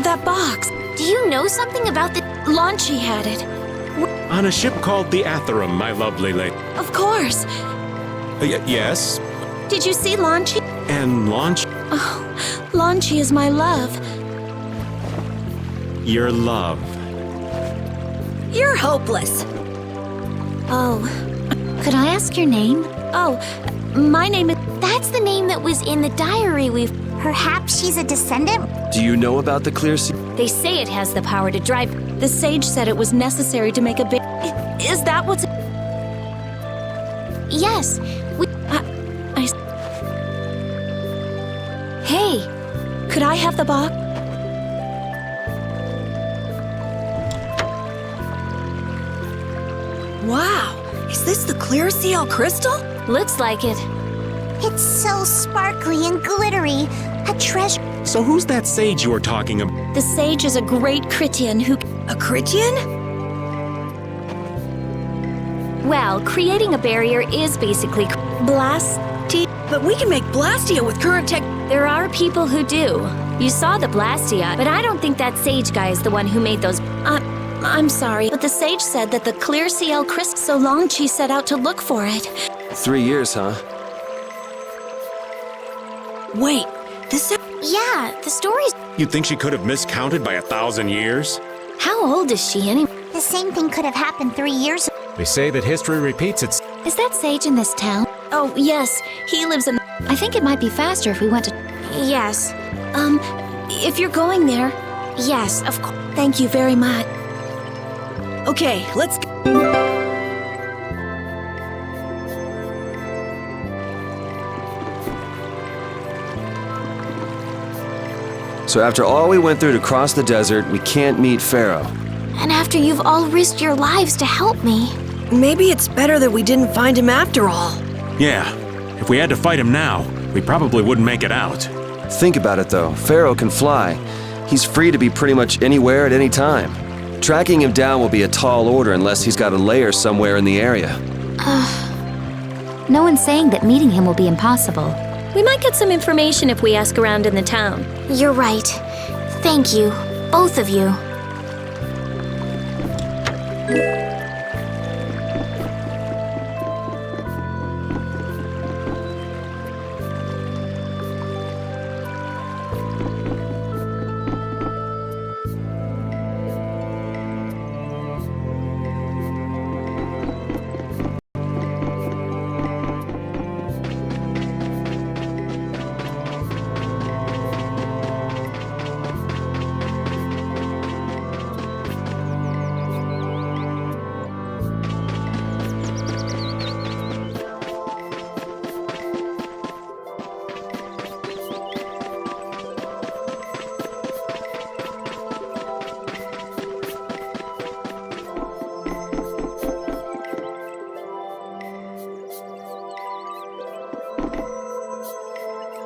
That box. Do you know something about the... Launchy had it. On a ship called the Atherum, my lovely lady. Of course. Yes? Did you see Launchy? And launch Oh, Launchy is my love. your love. You're hopeless. Oh. Could I ask your name? Oh, my name is... That's the name that was in the diary we've... Perhaps she's a descendant? Do you know about the clear sea? They say it has the power to drive... The sage said it was necessary to make a big... Is that what's... Yes. We... Hey. Could I have the box? Wow. Is this the clear seal crystal? Looks like it. It's so sparkly and glittery. A treasure. So who's that sage you were talking about? The sage is a great Critian who... A Critian? Well, creating a barrier is basically... Blastia? But we can make Blastia with current tech... There are people who do. You saw the Blastia, but I don't think that sage guy is the one who made those... I'm sorry, but the sage said that the clear CL crystal... So Launchy set out to look for it. 3 years, huh? Wait, this... Yeah, the story's... You'd think she could have miscounted by 1,000 years? How old is she anyway? The same thing could have happened 3 years ago. They say that history repeats itself. Is that sage in this town? Oh, yes, he lives in... I think it might be faster if we went to... Yes. If you're going there... Yes, of course. Thank you very much. Okay, let's go. So after all we went through to cross the desert, we can't meet Pharaoh. And after you've all risked your lives to help me. Maybe it's better that we didn't find him after all. Yeah. If we had to fight him now, we probably wouldn't make it out. Think about it though, Pharaoh can fly. He's free to be pretty much anywhere at any time. Tracking him down will be a tall order unless he's got a lair somewhere in the area. No one's saying that meeting him will be impossible. We might get some information if we ask around in the town. You're right. Thank you, both of you.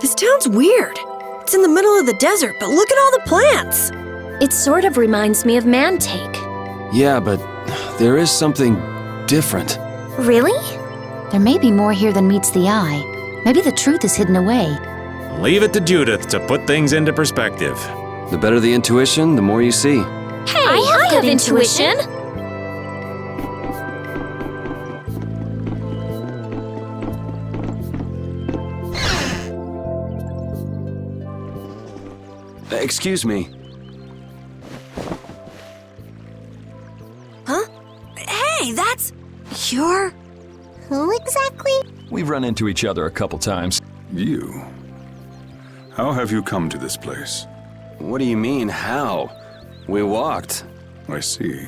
This town's weird. It's in the middle of the desert, but look at all the plants. It sort of reminds me of Mantake. Yeah, but there is something different. Really? There may be more here than meets the eye. Maybe the truth is hidden away. Leave it to Judith to put things into perspective. The better the intuition, the more you see. Hey, I have intuition. Excuse me. Huh? Hey, that's... You're... Who exactly? We've run into each other a couple times. You? How have you come to this place? What do you mean, how? We walked. I see.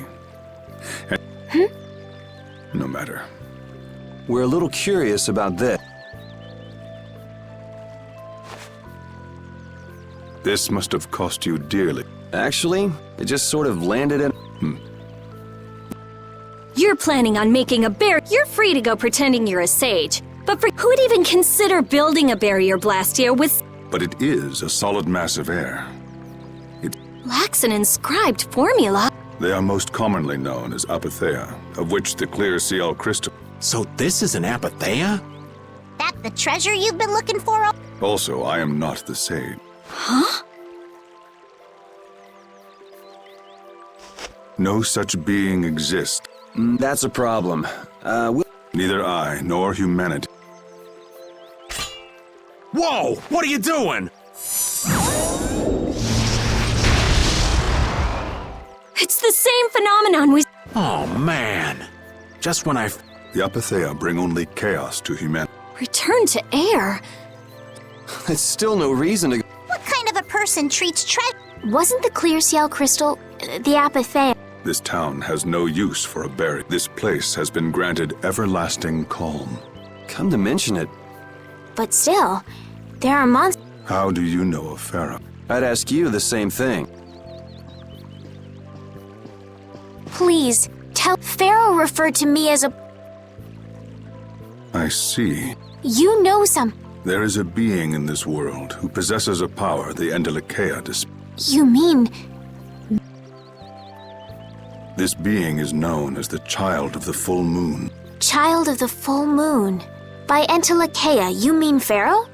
No matter. We're a little curious about this. This must have cost you dearly. Actually, it just sort of landed in... You're planning on making a barrier. You're free to go pretending you're a sage. But for who would even consider building a barrier Blastia with... But it is a solid mass of air. Lacks an inscribed formula. They are most commonly known as apatheia, of which the clear CL crystal... So this is an apatheia? That the treasure you've been looking for? Also, I am not the sage. Huh? No such being exists. That's a problem. Neither I nor humanity. Whoa! What are you doing? It's the same phenomenon we. Oh, man. Just when I... The Apatheia bring only chaos to humanity. Return to air? It's still no reason to... What kind of a person treats treasure? Wasn't the clear Ciel crystal the Apatheia? This town has no use for a berry. This place has been granted everlasting calm. Come to mention it, But still, there are monsters. How do you know of Pharaoh? I'd ask you the same thing. Please, tell. Pharaoh referred to me as a. I see. You know some. There is a being in this world who possesses a power the Endelikeia displays. You mean. This being is known as the Child of the Full Moon. Child of the Full Moon. By Entelikeia, you mean Pharaoh?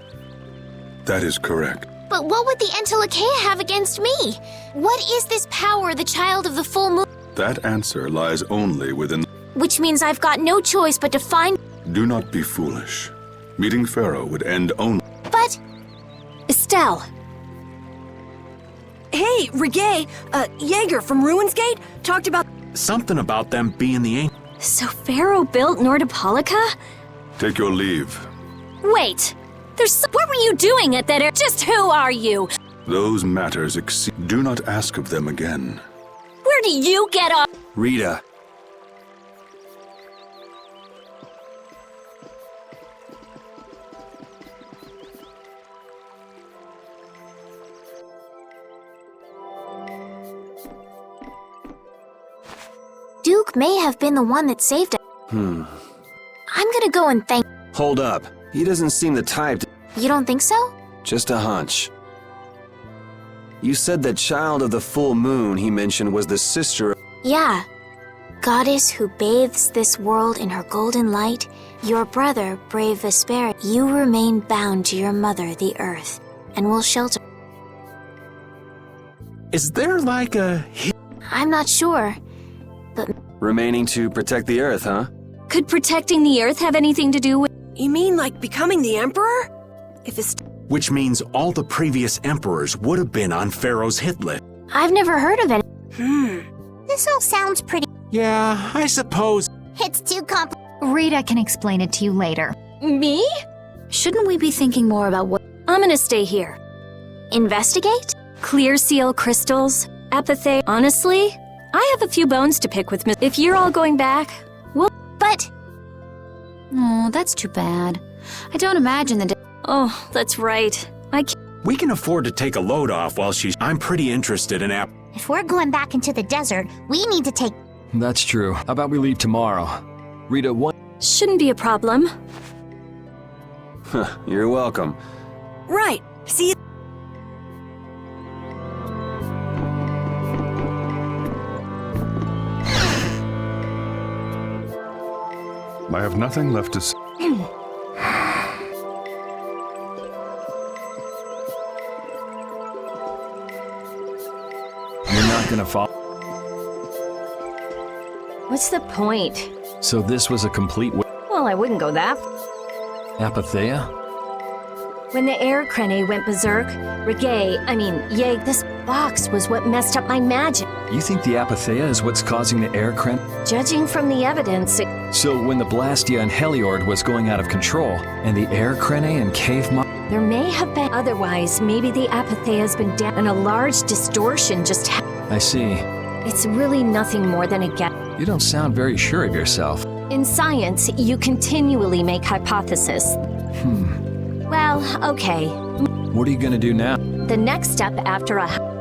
That is correct. But what would the Entelikeia have against me? What is this power, the Child of the Full Moon? That answer lies only within... Which means I've got no choice but to find. Do not be foolish. Meeting Pharaoh would end only... But. Estelle. Hey, Reggae, Jaeger from Ruins Gate talked about. Something about them being the ancient... So Pharaoh built Nordopolica? Take your leave. Wait. What were you doing at that air? Just who are you? Those matters exceed... Do not ask of them again. Where do you get off? Rita. Duke may have been the one that saved us. I'm gonna go and thank. Hold up. He doesn't seem the type to... You don't think so? Just a hunch. You said that Child of the Full Moon he mentioned was the sister of... Yeah. Goddess who bathes this world in her golden light, your brother, brave Vesperia, you remain bound to your mother, the earth, and will shelter. Is there like a... I'm not sure, but Remaining to protect the Earth, huh? Could protecting the Earth have anything to do with... You mean like becoming the Emperor? If it's. Which means all the previous emperors would have been on Pharaoh's hit list. I've never heard of it. This all sounds pretty. Yeah, I suppose... It's too complicated. Rita can explain it to you later. Me? Shouldn't we be thinking more about what? I'm gonna stay here. Investigate? Clear seal crystals, Apatheia. Honestly, I have a few bones to pick with me. If you're all going back, well... But Oh, that's too bad. I don't imagine the. Oh, that's right. I can't... We can afford to take a load off while she's... I'm pretty interested in If we're going back into the desert, we need to take. That's true. How about we leave tomorrow? Rita, what? Shouldn't be a problem. You're welcome. Right. See. I have nothing left to say. You're not gonna fall. What's the point? So this was a complete Well, I wouldn't go that... Apatheia? When the air crane went berserk, Yeg, this box was what messed up my magic. You think the Apatheia is what's causing the air cren? Judging from the evidence, So when the Blastia and Heliord was going out of control, and the air crene and cave there may have been... Otherwise, maybe the Apatheia's been down and a large distortion just I see. It's really nothing more than a guess. You don't sound very sure of yourself. In science, you continually make hypotheses. Well, okay. What are you gonna do now? The next step after a...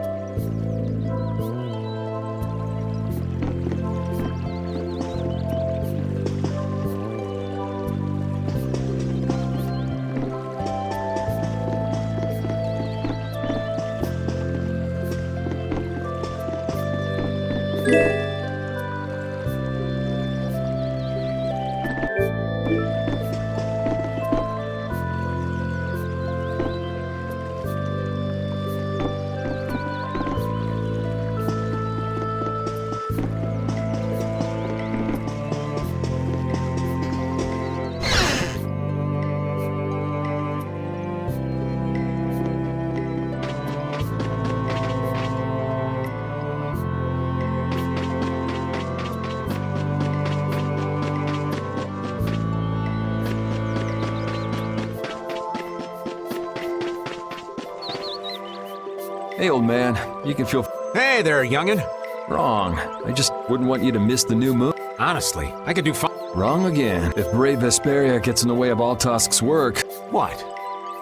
Hey, old man, you can feel Hey there, youngin'. wrong. I just wouldn't want you to miss the new moon. Honestly, I could do fine. Wrong again. If brave Vesperia gets in the way of Altosk's work, What?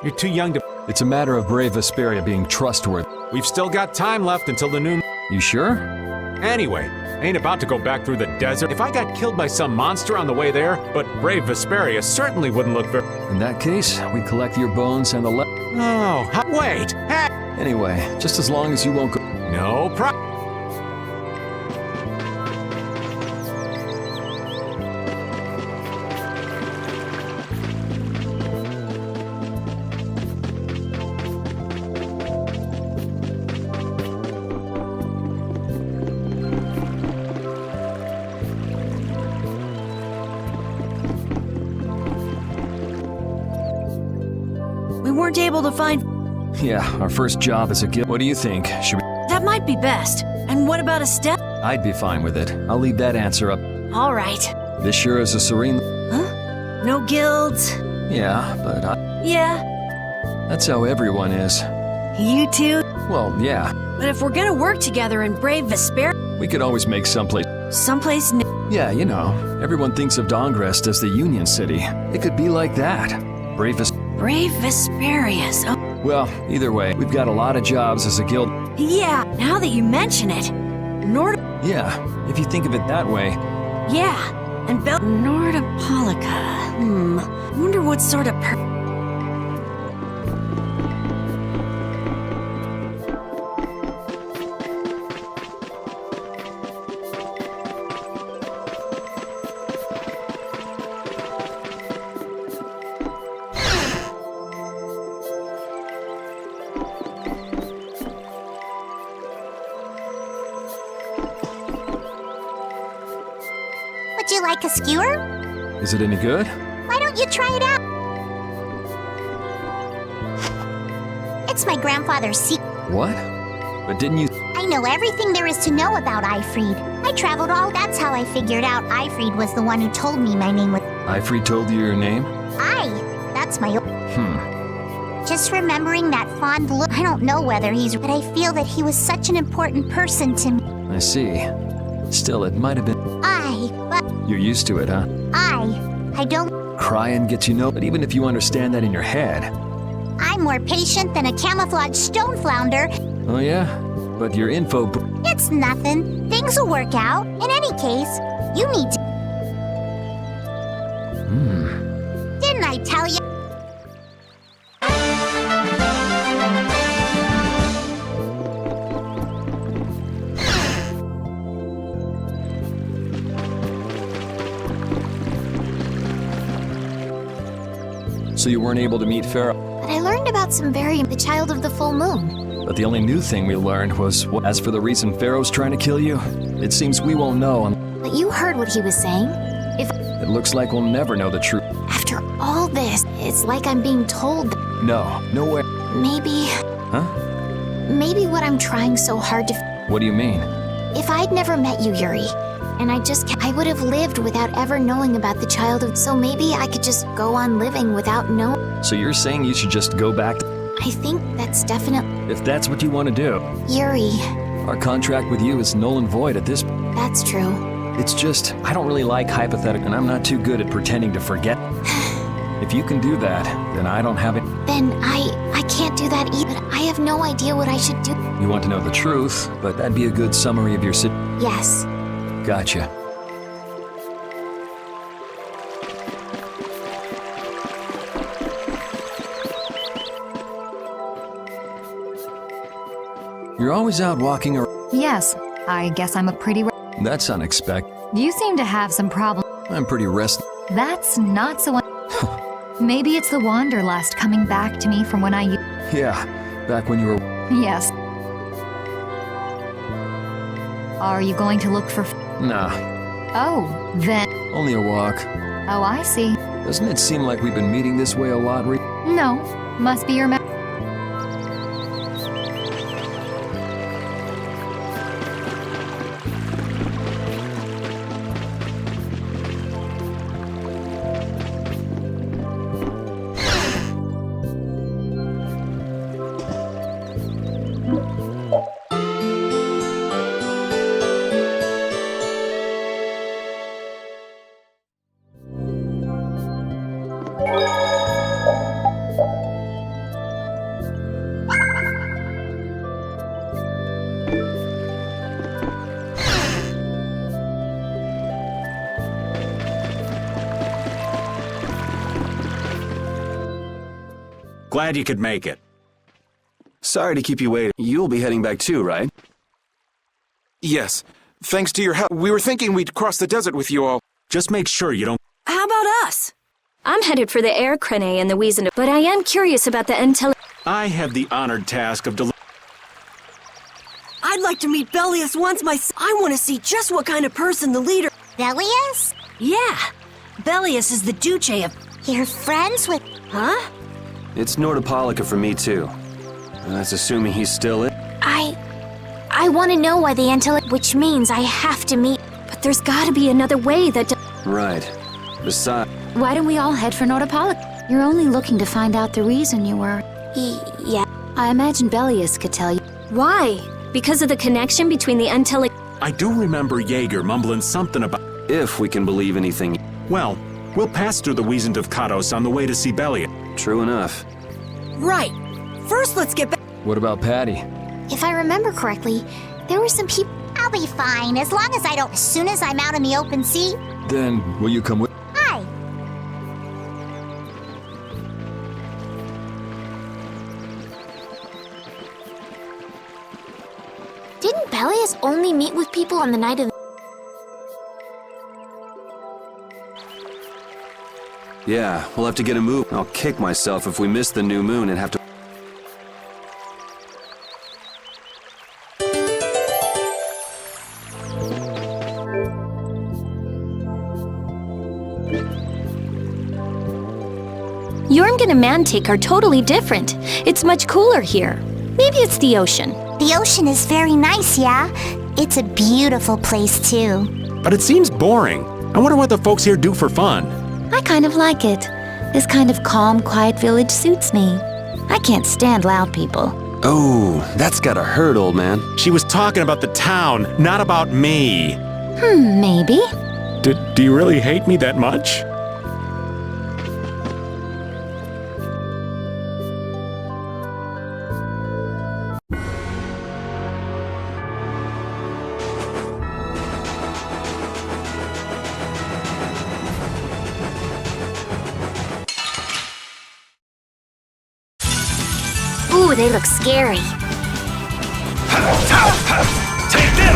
You're too young to... it's a matter of brave Vesperia being trustworthy. We've still got time left until the new... You sure? Anyway, I ain't about to go back through the desert. If I got killed by some monster on the way there, but brave Vesperia certainly wouldn't look very... In that case, we collect your bones and the Oh, wait! Hey! Anyway, just as long as you won't go. No problem. We weren't able to find... Yeah, our first job as a guild. What do you think? Should we? That might be best. And what about a step? I'd be fine with it. I'll leave that answer up. All right. This sure is a serene. Huh? No guilds? Yeah, but Yeah. that's how everyone is. You too? Well, yeah. But if we're gonna work together in brave Vesperia... We could always make someplace. Someplace new... Yeah, you know, everyone thinks of Dongrest as the Union City. It could be like that. Bravest. Brave Vesperias. Oh, Well, either way, we've got a lot of jobs as a guild. yeah, now that you mention it. Nord... Yeah, if you think of it that way. Yeah, and Nordopolica. I wonder what sort of Would you like a skewer? Is it any good? Why don't you try it out? It's my grandfather's secret. What? But didn't you? I know everything there is to know about Ifried. I traveled all... That's how I figured out Ifried was the one who told me my name was... Ifried told you your name? That's my... Just remembering that fond look... I don't know whether he's... But I feel that he was such an important person to me. I see. Still, it might have been. But You're used to it, huh? I don't... Crying gets you no. But even if you understand that in your head. I'm more patient than a camouflaged stone flounder. Oh, yeah? But your info. It's nothing. Things will work out. In any case, you need to... Didn't I tell you? So you weren't able to meet Pharaoh. But I learned about Vesperia, the child of the full moon. But the only new thing we learned was, as for the reason Pharaoh's trying to kill you, it seems we won't know. But you heard what he was saying. It looks like we'll never know the truth. After all this, it's like I'm being told that No, nowhere. maybe... Huh? Maybe what I'm trying so hard to... What do you mean? If I'd never met you, Yuri, and I would have lived without ever knowing about the child of... So maybe I could just go on living without knowing. So you're saying you should just go back to... I think that's definitely... If that's what you want to do. Yuri, Our contract with you is null and void at this... that's true. It's just, I don't really like hypothetical, and I'm not too good at pretending to forget. If you can do that, then I don't have it. Then I can't do that either. I have no idea what I should do. You want to know the truth, but that'd be a good summary of your Yes. Gotcha. You're always out walking around. Yes, I guess I'm a pretty... That's unexpected. You seem to have some problem. I'm pretty restless. That's not so... Maybe it's the wanderlust coming back to me from when I... Yeah, back when you were... Yes. Are you going to look for... Nah, Oh, then... only a walk. Oh, I see. Doesn't it seem like we've been meeting this way a lot? No, must be your... Glad you could make it. Sorry to keep you waiting. You'll be heading back too, right? Yes. Thanks to your help, we were thinking we'd cross the desert with you all. Just make sure you don't... How about us? I'm headed for the Air Crane and the Wiesent, but I am curious about the intel. I have the honored task of I'd like to meet Bellius once myself. I want to see just what kind of person the leader... Bellius? Yeah. Bellius is the Duce of... You're friends with... Huh? It's Nordopolica for me too. That's assuming he's still in. I want to know why the intellect, which means I have to meet. But there's gotta be another way that... Right. Besides... Why don't we all head for Nordopolica? You're only looking to find out the reason you were... Yeah. I imagine Bellius could tell you. Why? Because of the connection between the intellect... I do remember Jaeger mumbling something about... If we can believe anything... Well, we'll pass through the Wiesent of Kados on the way to see Bellius. True enough. Right. First, let's get back... What about Patty? If I remember correctly, there were some people... I'll be fine, as long as I don't... As soon as I'm out in the open sea... Then, will you come with? Hi! Didn't Bellius only meet with people on the night of... Yeah, we'll have to get a move. I'll kick myself if we miss the new moon and have to... Yormg and Mantic are totally different. It's much cooler here. Maybe it's the ocean. The ocean is very nice, yeah? It's a beautiful place, too. But it seems boring. I wonder what the folks here do for fun. I kind of like it. This kind of calm, quiet village suits me. I can't stand loud people. Oh, that's gotta hurt, old man. She was talking about the town, not about me. Maybe. Do you really hate me that much? Ooh, they look scary. Take this!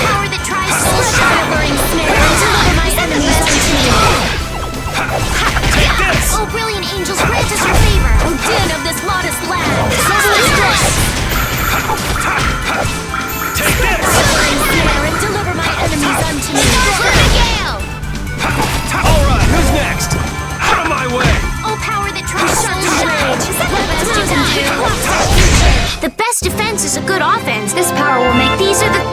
Power that tries to shivering snare and deliver my enemies to me. Take this! Oh, brilliant angels, grant us your favor. O din of this modest land! Take this! Shivering snare and deliver my enemies unto me! Alright, who's next? Out of my way! Oh, power that tries to The best defense is a good offense. This power will make these are the...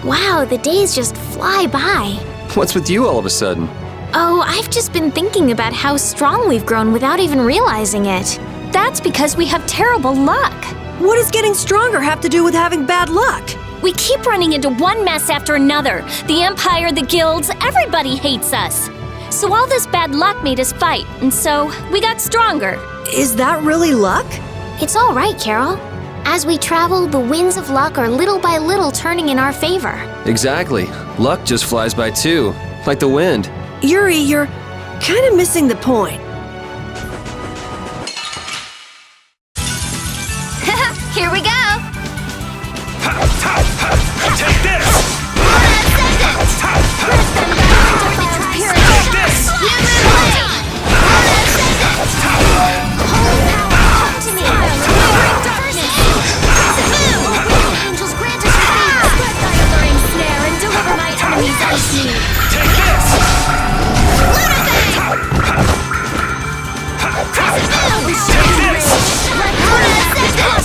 Wow, the days just fly by. What's with you all of a sudden? Oh, I've just been thinking about how strong we've grown without even realizing it. That's because we have terrible luck. What does getting stronger have to do with having bad luck? We keep running into one mess after another. The Empire, the guilds, everybody hates us. So all this bad luck made us fight, and so we got stronger. Is that really luck? It's all right, Carol. As we travel, the winds of luck are little by little turning in our favor. Exactly. Luck just flies by too, like the wind. Yuri, you're kind of missing the point. Here we go! Take this!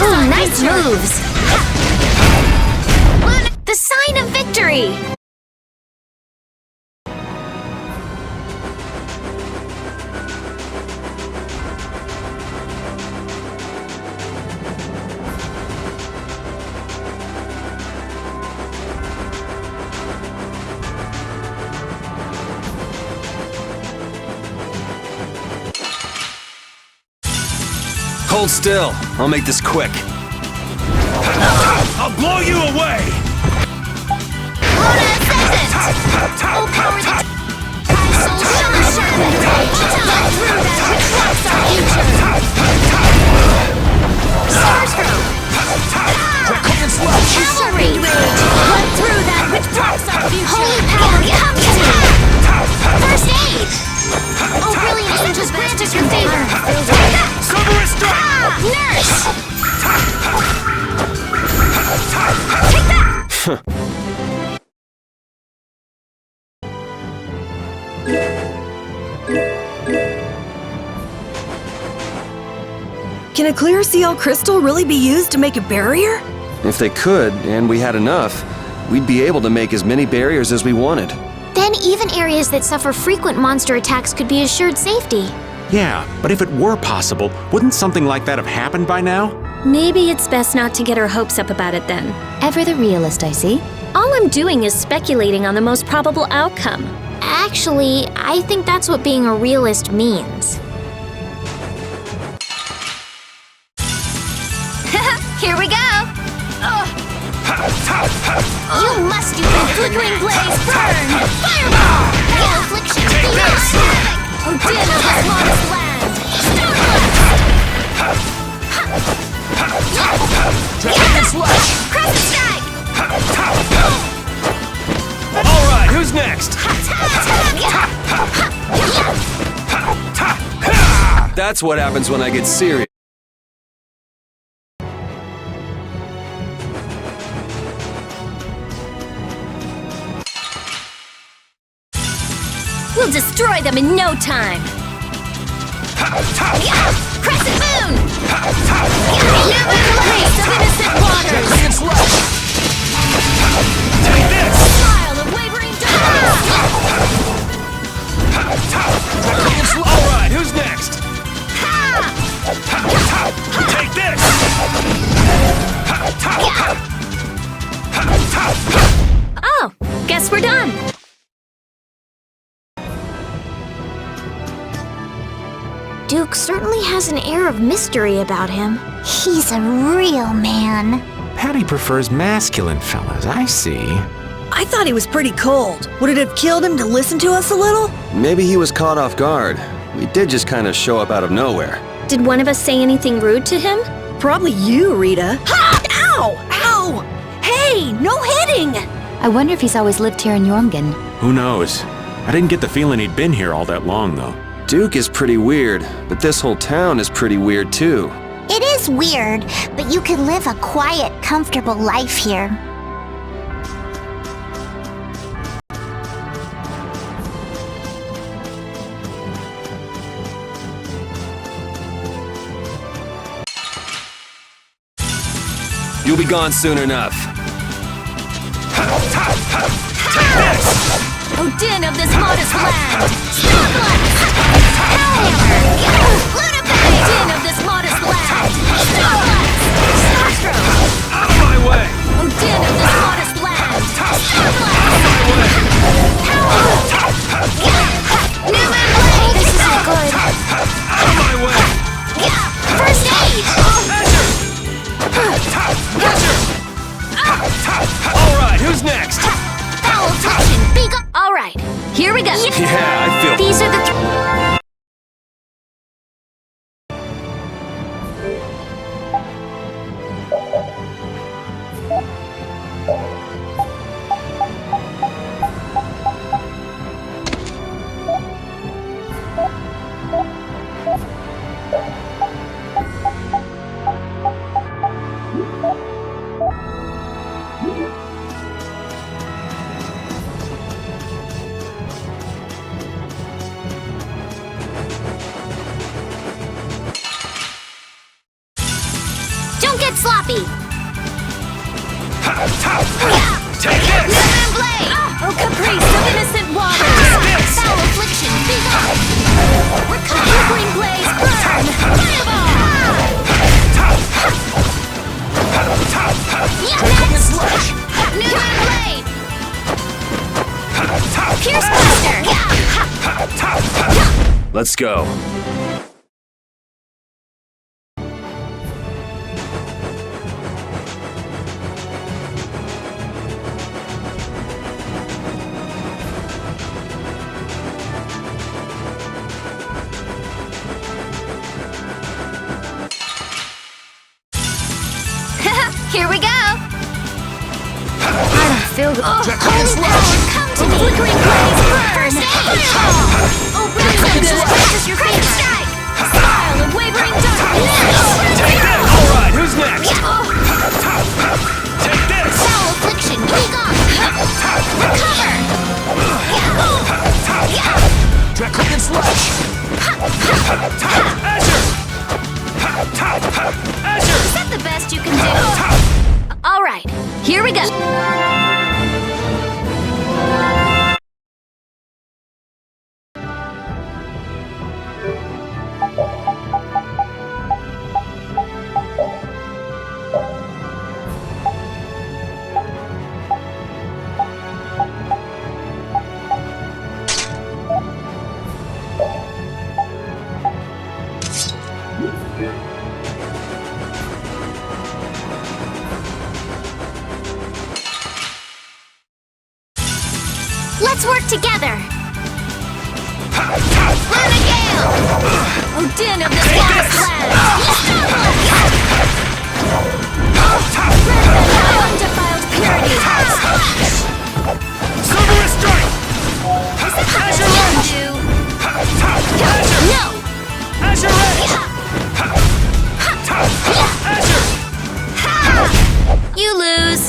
Ooh, nice moves! The sign of victory! Hold still. I'll make this quick. I'll blow you away! Oh, power the Kai soul shine sharpened rage! Cut through that which blocks our future! Star Stroke! Draconian Slash! Cavalry rage! Cut through that which blocks our future! Holy power, come to me! First aid! Oh, brilliant angels grant us your favor! Cerberus strike! Nurse! Take that! Can a clear CL crystal really be used to make a barrier? If they could, and we had enough, we'd be able to make as many barriers as we wanted. Then even areas that suffer frequent monster attacks could be assured safety. Yeah, but if it were possible, wouldn't something like that have happened by now? Maybe it's best not to get our hopes up about it then. Ever the realist, I see. All I'm doing is speculating on the most probable outcome. Actually, I think that's what being a realist means. Here we go! You must do the flickering blaze burn! Fireball! Hail affliction! Take this! Oh, din of this modest land! Draconian Slash! Crescent strike! Alright, who's next? That's what happens when I get serious. We'll destroy them in no time! Crescent moon! Blaze of innocent waters! Draconian Slash! Take this! Smile of wavering darkness! Draconian Slash! Alright, who's next? Take this! Oh, guess we're done! Duke certainly has an air of mystery about him. He's a real man. Patty prefers masculine fellas, I see. I thought he was pretty cold. Would it have killed him to listen to us a little? Maybe he was caught off guard. We did just kind of show up out of nowhere. Did one of us say anything rude to him? Probably you, Rita. Ha! Ow! Ow! Hey, no hitting! I wonder if he's always lived here in Jormungand. Who knows? I didn't get the feeling he'd been here all that long, though. Duke is pretty weird, but this whole town is pretty weird too. It is weird, but you can live a quiet, comfortable life here. You'll be gone soon enough. Oh, din of this modest land! Stormblast! Hellhammer! Lunabag! Din of this modest land! Stormblast! Starstroke! Out of my way! Oh, din of this modest land! Stormblast! Newman Blade! This isn't good. Out of my way! First aid! Alright, who's next? Foul affliction! Be gone! Alright, here we go! Yeah, I feel... These are the Don't get sloppy! Take this! Newman Blade! Oh, caprice of innocent waters! Foul affliction, be gone! We're Flickering blaze, burn! Fireball! Next! Newman Blade! Pierce Buster! Let's go. Here we go! I don't feel good. Holy power, come to me! Flickering blaze, burn! Oh, brilliant! This is your favorite strike! Smile of wavering darkness! Take that! Alright, who's next? Take this! Foul affliction, be gone! Recover! Draconian slash! Azure! Azure! Is that the best you can do? All right, here we go. Let's work together! Oh, din of the lost undefiled purity! Silverous strike! Azure do? No! Azure Edge! Azure! You lose!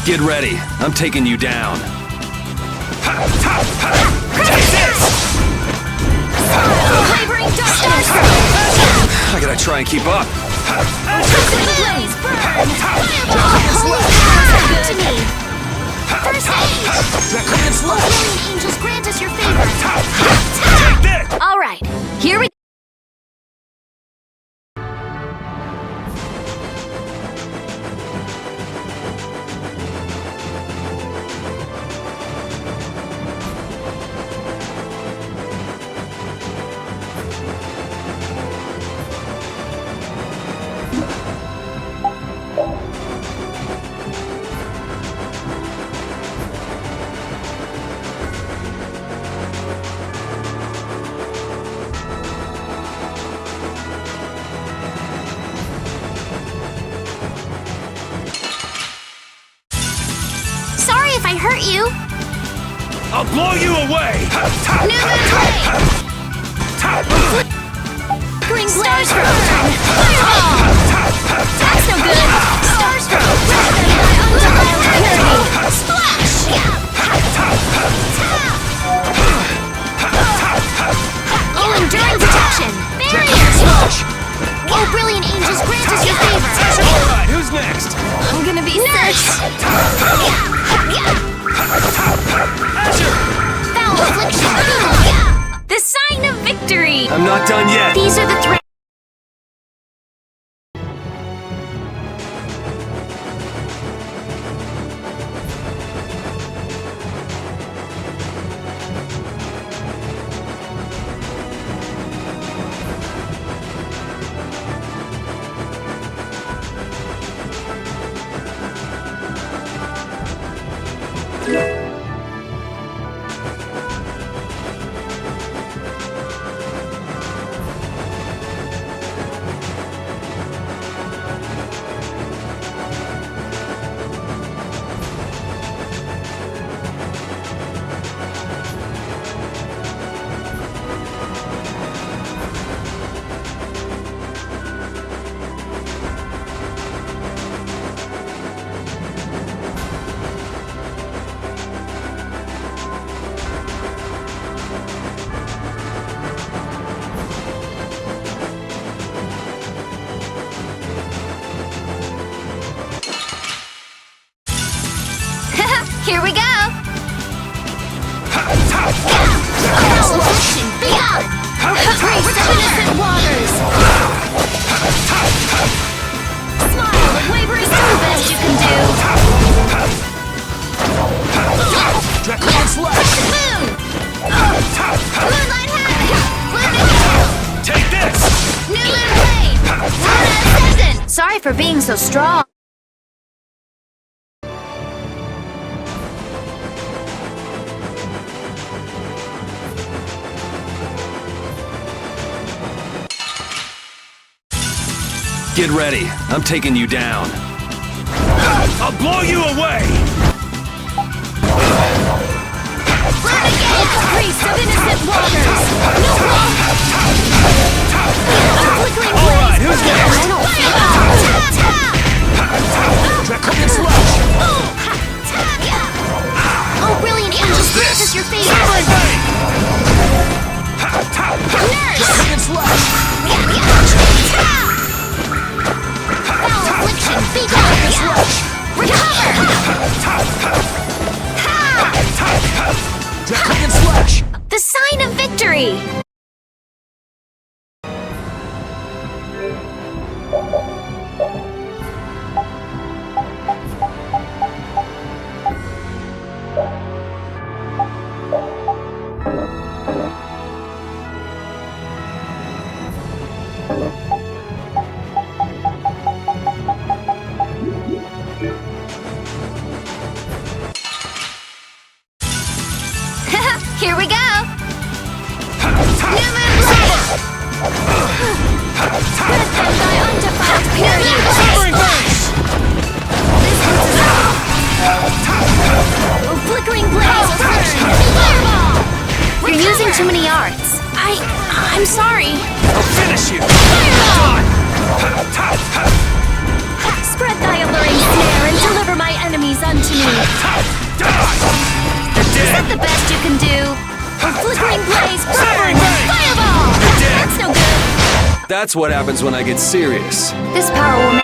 Get ready. I'm taking you down. Take this! Wavering darkness! I gotta try and keep up. Blaze, burn! Holy power, come to me! First aid! Draconian slash! Brilliant angels, grant us your favor! Take this! All right, here we Sorry if I hurt you! I'll blow you away! New moon's way! Flickering stars for burn! Fireball! That's no good! Stars for undefiled purity! Splash! Oh, enduring protection! Barriers! Oh, brilliant angels, grant us your favor! Alright, who's next? I'm gonna be nurse! Azure! Foul affliction! The sign of victory! I'm not done yet. These are the threats. Sorry for being so strong. Get ready. I'm taking you down. I'll blow you away! Priest of innocent waters! No wrong! Flickering All right, who's next? Draconian slash! Oh, brilliant angel slash is your favorite! Draconian slash! Foul affliction, be gone! Recover! Draconian slash! The sign of victory! Here we go! New moon blade! Rid them thy undefiled period! Oh, flickering blaze! Fireball! You're using too many arts. I'm sorry. I'll finish you! Fireball! Spread thy alluring snare and deliver my enemies unto me. Is that the best you can do? A flickering blaze, burn! Fireball! That's no good! That's what happens when I get serious. This power will make...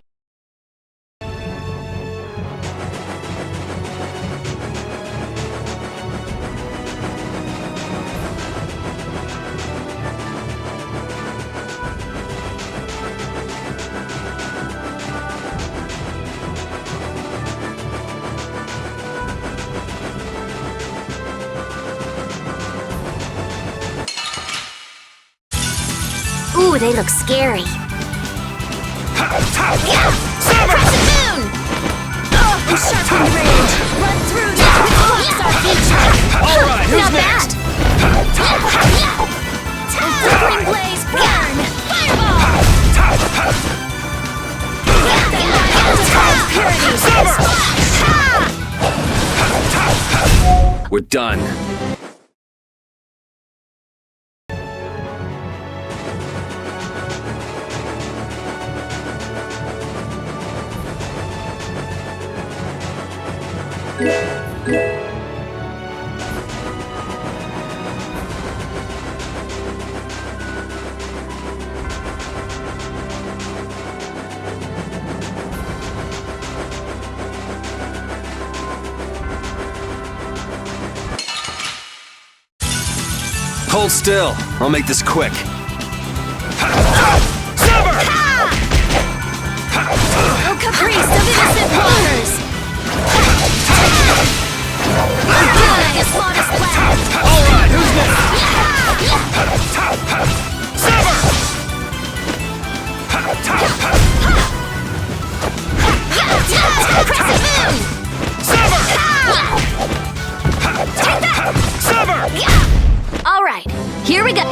Ooh, they look scary. Crescent moon! Oh, sharpened range! Run through now with flux our future! Alright, who's Not next? bad! A flickering blaze, burn! Fireball! Let them thy undefiled purity! We're done. Hold still. I'll make this quick. Oh, caprice of innocent waters! Good as modest lad! Alright, who's next? Sever! Crescent moon! Sever! Sever! All right, here we go.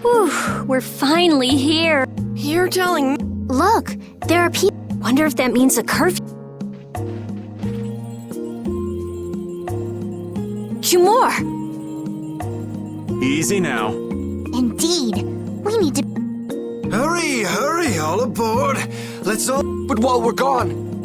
Whew, we're finally here. You're telling me? Look, there are people. Wonder if that means a curfew. More. Easy now. Indeed. We need to... Hurry, hurry, all aboard. let's all... But while we're gone,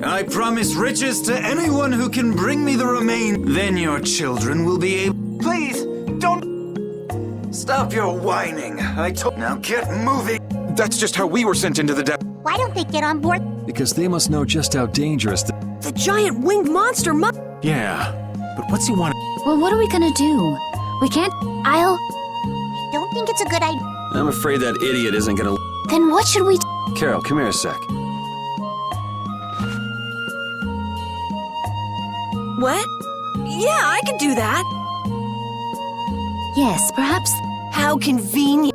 I promise riches to anyone who can bring me the remain. Then your children will be able... Please, don't... Stop your whining. Now get moving. That's just how we were sent into the desert. Why don't they get on board? Because they must know just how dangerous The giant winged monster Yeah, but what's he want? Well, what are we gonna do? We can't. I don't think it's a good idea. I'm afraid that idiot isn't gonna... Then what should we Carol, come here a sec. What? Yeah, I could do that. Yes, perhaps. How convenient.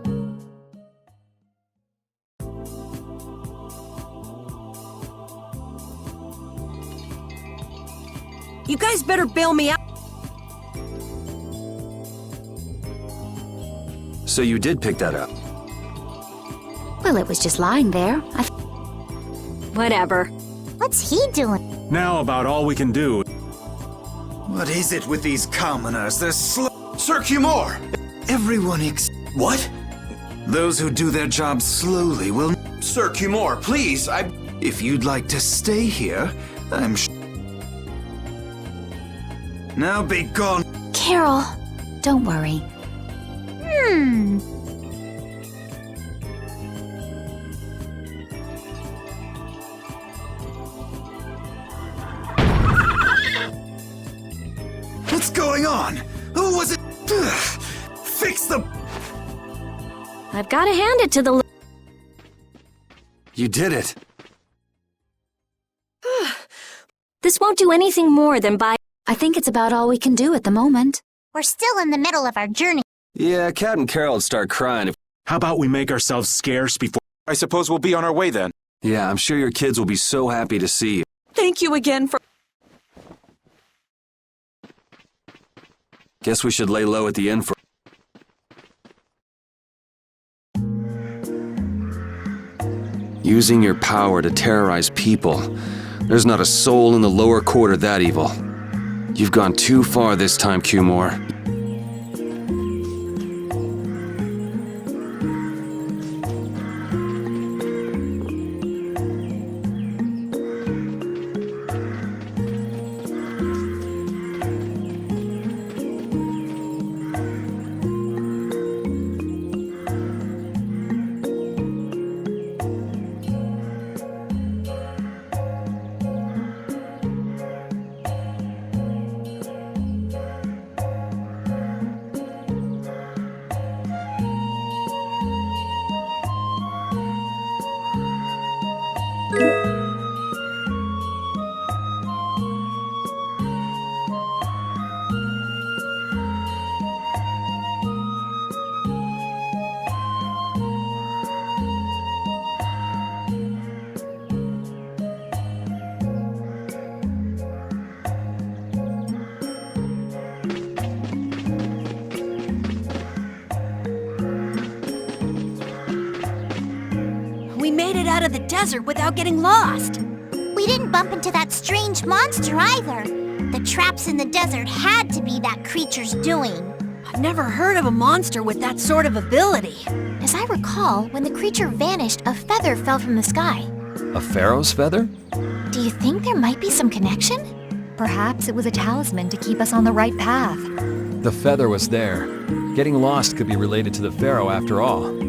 You guys better bail me out. So you did pick that up? Well, it was just lying there. Whatever. What's he doing? Now about all we can do. What is it with these commoners? They're slow. Sir Cumore! Everyone What? Those who do their jobs slowly will... Sir Cumore, please, If you'd like to stay here, I'm sure... Now be gone. Carol, don't worry. What's going on? Who was it? Fix the... I've got to hand it to the... You did it. This won't do anything more than buy... I think it's about all we can do at the moment. We're still in the middle of our journey. Yeah, Cat and Carol would start crying if... How about we make ourselves scarce before... I suppose we'll be on our way then. Yeah, I'm sure your kids will be so happy to see you. Thank you again for... Guess we should lay low at the inn for... Using your power to terrorize people. There's not a soul in the lower quarter that evil. You've gone too far this time, Cumore. We made it out of the desert without getting lost. We didn't bump into that strange monster either. The traps in the desert had to be that creature's doing. I've never heard of a monster with that sort of ability. As I recall, when the creature vanished, a feather fell from the sky. A pharaoh's feather? Do you think there might be some connection? Perhaps it was a talisman to keep us on the right path. The feather was there. Getting lost could be related to the pharaoh after all.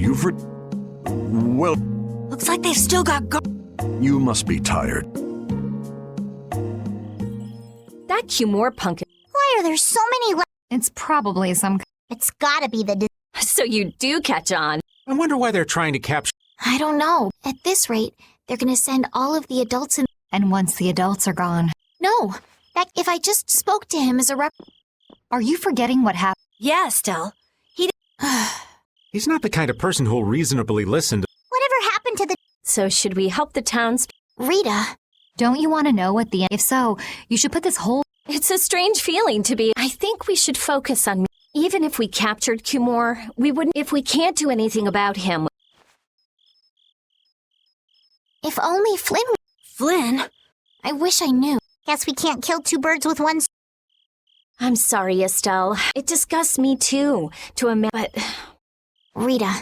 you've Well, Looks like they've still got you must be tired. That Cumore punk. Why are there so many It's probably some. It's gotta be the So you do catch on. I wonder why they're trying to capture. I don't know. At this rate, they're gonna send all of the adults in. And once the adults are gone. No, that if I just spoke to him as a rep. Are you forgetting what happened? Yeah, Estelle. He's not the kind of person who'll reasonably listen to. Whatever happened to the So should we help the towns? Rita. Don't you want to know what the. If so, you should put this whole. It's a strange feeling to be. I think we should focus on. Even if we captured Cumore, we wouldn't. If we can't do anything about him. If only Flynn. Flynn? I wish I knew. Guess we can't kill two birds with one. I'm sorry, Estelle. It disgusts me too. But Rita.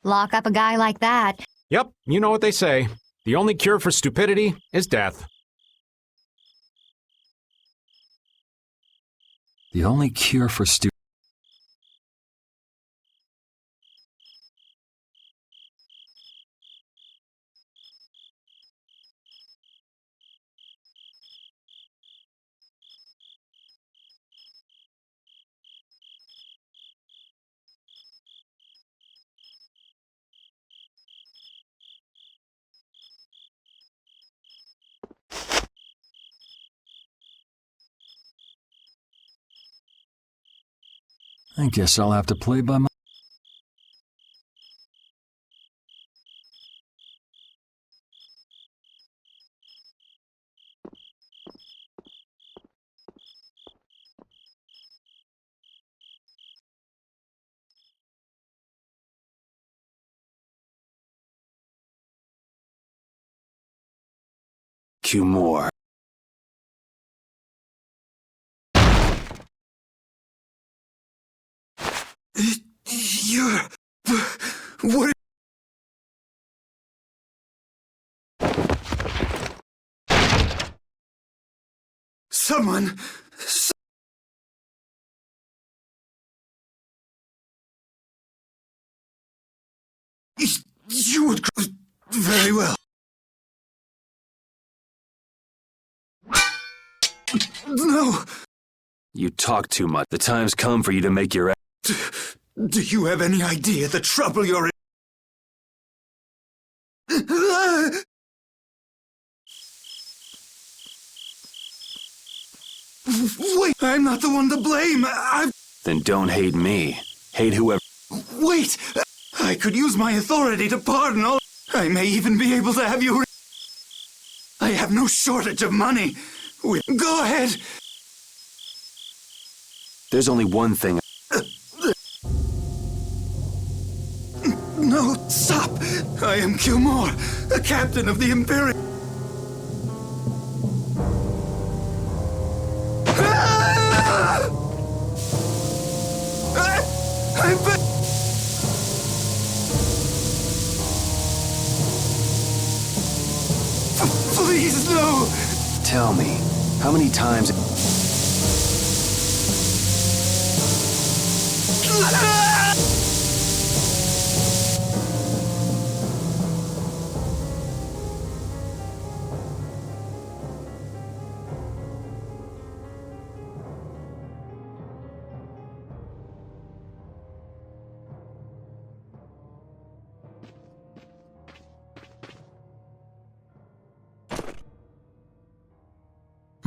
Lock up a guy like that. Yep, you know what they say. The only cure for stupidity is death. The only cure for I guess I'll have to play by my... Cumore. You're... What... Someone... You would... Very well. No! You talk too much. The time's come for you to make your... Do you have any idea the trouble you're in? Wait, I'm not the one to blame. Then don't hate me. Hate whoever... Wait! I could use my authority to pardon all... I may even be able to have you... I have no shortage of money. Go ahead. There's only one thing... No, stop! I am Cumore, a captain of the Imperial... Please, no! Tell me, how many times...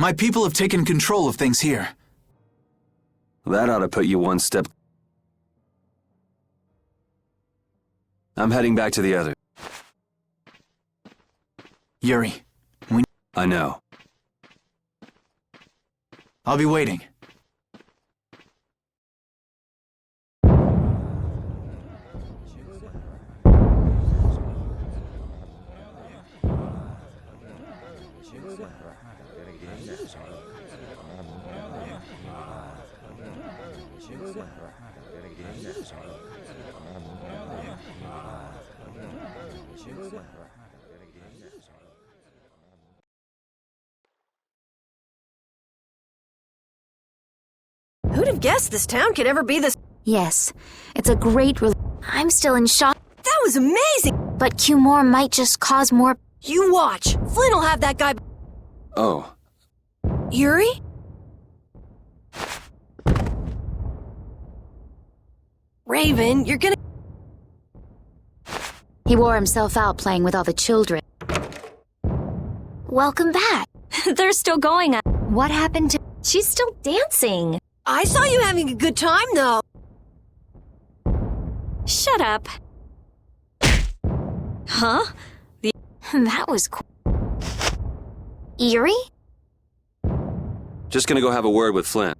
My people have taken control of things here. That ought to put you one step... I'm heading back to the other. Yuri, I know. I'll be waiting. Who'd have guessed this town could ever be this... Yes, it's a great... I I'm still in shock. That was amazing! But Cumore might just cause more. You watch. Flynn will have that guy. Oh. Yuri? Raven, you're gonna. He wore himself out playing with all the children. Welcome back. They're still going. What happened to... She's still dancing. I saw you having a good time, though. Shut up. Huh? That was cool. Eerie? Just gonna go have a word with Flynn.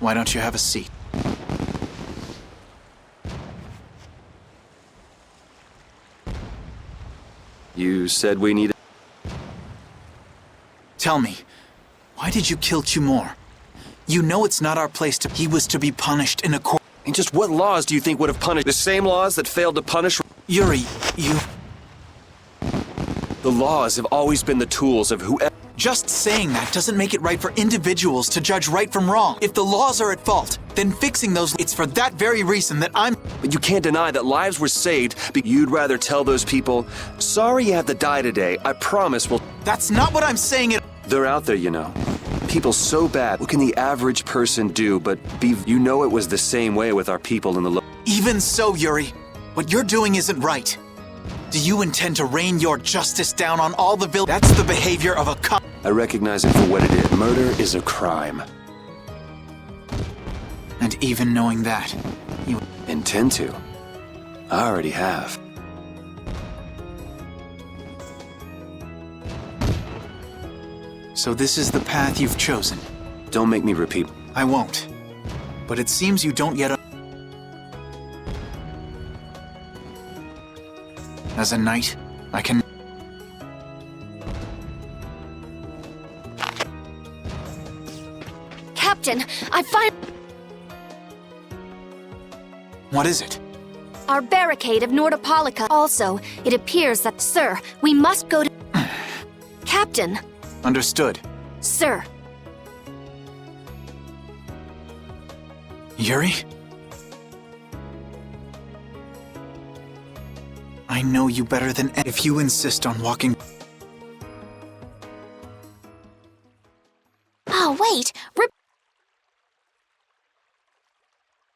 Why don't you have a seat? You said we needed... Tell me, why did you kill Cumore? You know it's not our place to... He was to be punished in a court... And just what laws do you think would have punished... The same laws that failed to punish... Yuri, you... The laws have always been the tools of whoever... Just saying that doesn't make it right for individuals to judge right from wrong. If the laws are at fault, then fixing those... It's for that very reason that I'm... But you can't deny that lives were saved, but you'd rather tell those people, sorry you have to die today, I promise we'll... That's not what I'm saying at... They're out there, you know. People so bad, what can the average person do but be... You know it was the same way with our people in the... Even so, Yuri, what you're doing isn't right. Do you intend to rain your justice down on all the That's the behavior of a cop. I recognize it for what it is. Murder is a crime. And even knowing that, you... Intend to. I already have. So this is the path you've chosen. Don't make me repeat. I won't. But it seems you don't yet... As a knight, I can... Captain, I find... What is it? Our barricade of Nordopolica. Also, it appears that... Sir, we must go to... Captain! Understood. Sir. Yuri? I know you better than... If you insist on walking... Oh, wait!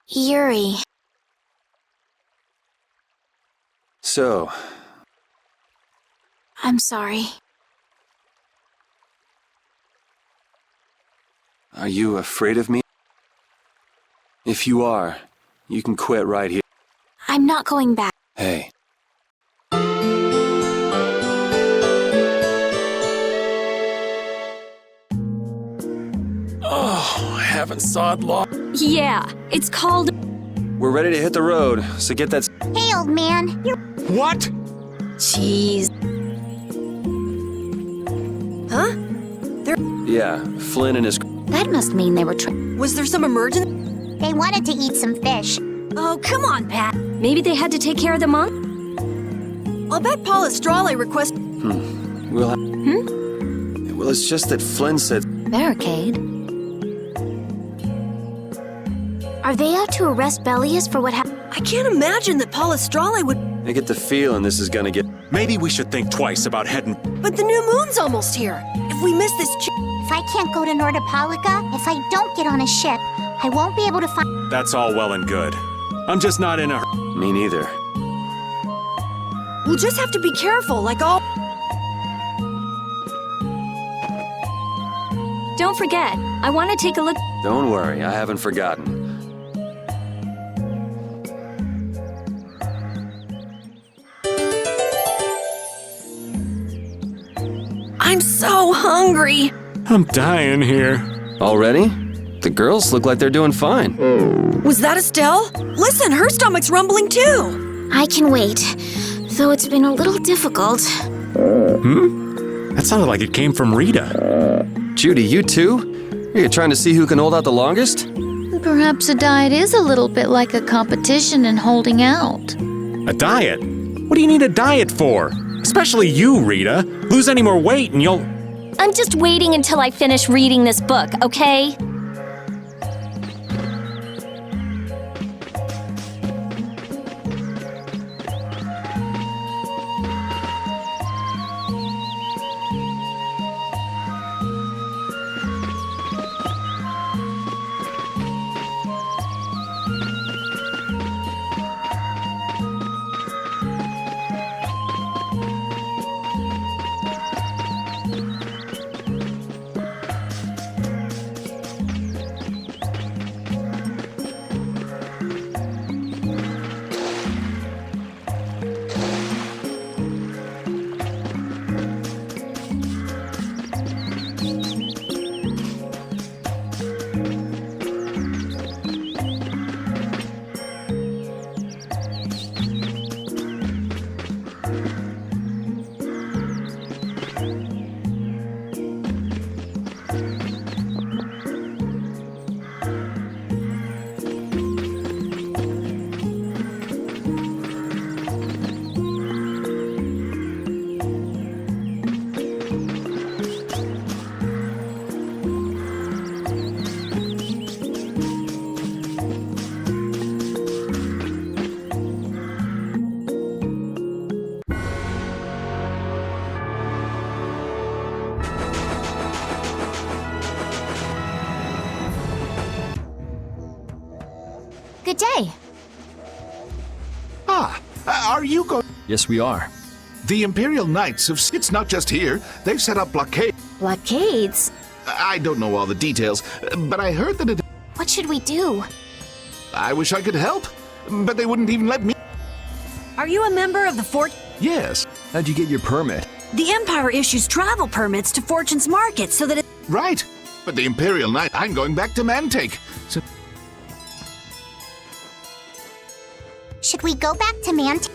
Yuri. So... I'm sorry. Are you afraid of me? If you are, you can quit right here. I'm not going back. Hey. Oh, I haven't saw it long. Yeah, it's called... We're ready to hit the road, so get that... Hey, old man, you're... What? Jeez. Huh? Yeah, Flynn and his... That must mean they were Was there some emergency? They wanted to eat some fish. Oh, come on, Pat. Maybe they had to take care of the monk? I'll bet Paul Estrale request... We'll have... Well, it's just that Flynn said... barricade. Are they out to arrest Bellius for what happened? I can't imagine that Palestrale would... I get the feeling this is gonna get... Maybe we should think twice about heading... But the new moon's almost here. If we miss this If I can't go to Nordopolica, if I don't get on a ship, I won't be able to find... That's all well and good. I'm just not in a hurry. Me neither. We'll just have to be careful, like all... Don't forget, I want to take a look. Don't worry, I haven't forgotten. I'm so hungry. I'm dying here. Already? The girls look like they're doing fine. Was that Estelle? Listen, her stomach's rumbling too. I can wait, though it's been a little difficult. That sounded like it came from Rita. Judy, you too? Are you trying to see who can hold out the longest? Perhaps a diet is a little bit like a competition in holding out. A diet? What do you need a diet for? Especially you, Rita. Lose any more weight and you'll... I'm just waiting until I finish reading this book, okay? Good day. Are you going? Yes, we are. The Imperial Knights have... It's not just here. They've set up blockade. Blockades? I don't know all the details, but I heard that it... What should we do? I wish I could help, but they wouldn't even let me... Are you a member of the Fort? Yes. How'd you get your permit? The Empire issues travel permits to Fortune's Market so that it... Right. But the Imperial Knight... I'm going back to Mantake. So... Should we go back to Mantake?